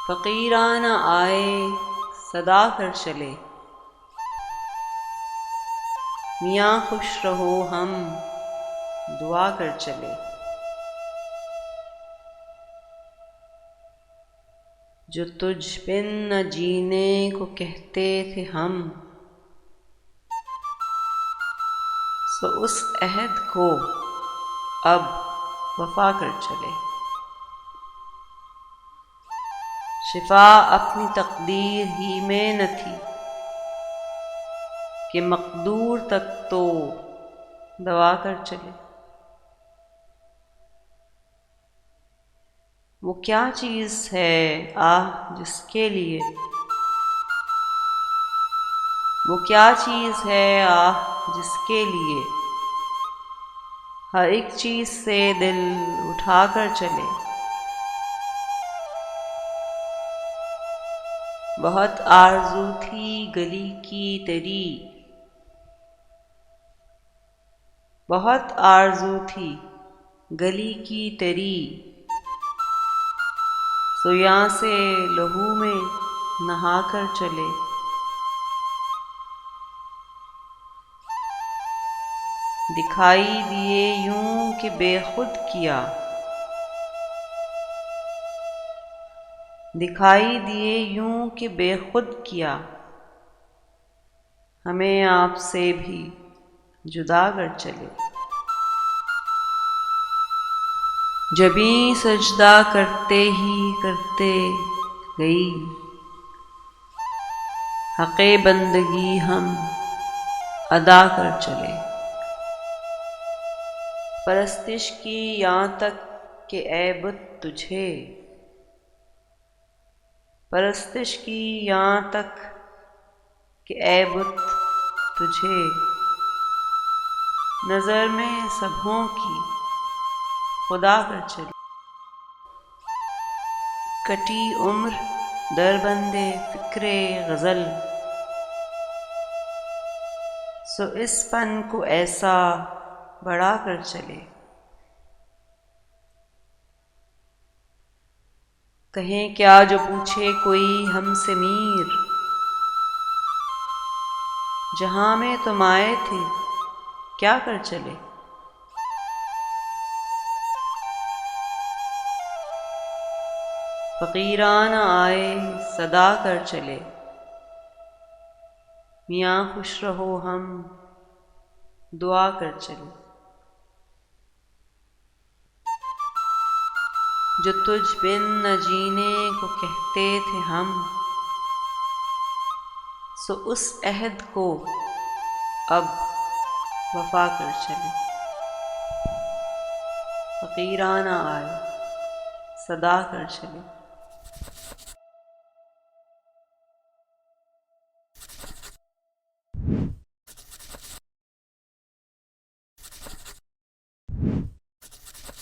فقیرانہ آئے صدا کر چلے، میاں خوش رہو ہم دعا کر چلے۔ جو تجھ بن نہ جینے کو کہتے تھے ہم، سو اس عہد کو اب وفا کر چلے۔ شفا اپنی تقدیر ہی میں نہ تھی کہ مقدور تک تو دوا کر چلے۔ وہ کیا چیز ہے آہ جس کے لیے، وہ کیا چیز ہے آہ جس کے لیے ہر ایک چیز سے دل اٹھا کر چلے۔ بہت آرزو تھی گلی کی تیری، بہت آرزو تھی گلی کی تیری، سو یہاں سے لہو میں نہا کر چلے۔ دکھائی دیے یوں کہ بے خود کیا، دکھائی دیے یوں کہ بے خود کیا، ہمیں آپ سے بھی جدا کر چلے۔ جبیں سجدہ کرتے ہی کرتے گئی، حق بندگی ہم ادا کر چلے۔ پرستش کی یہاں تک کہ اے بت تجھے، پرستش کی یہاں تک کہ اے بت تجھے، نظر میں سبھوں کی خدا کر چلے۔ کٹی عمر در بند فکر غزل، سو اس فن کو ایسا بڑھا کر چلے۔ کہیں کیا جو پوچھے کوئی ہم سے میر، جہاں میں تم آئے تھے کیا کر چلے۔ فقیرانہ آئے صدا کر چلے، میاں خوش رہو ہم دعا کر چلے۔ جو تجھ بن نہ جینے کو کہتے تھے ہم، سو اس عہد کو اب وفا کر چلے۔ فقیرانہ آئے صدا کر چلے۔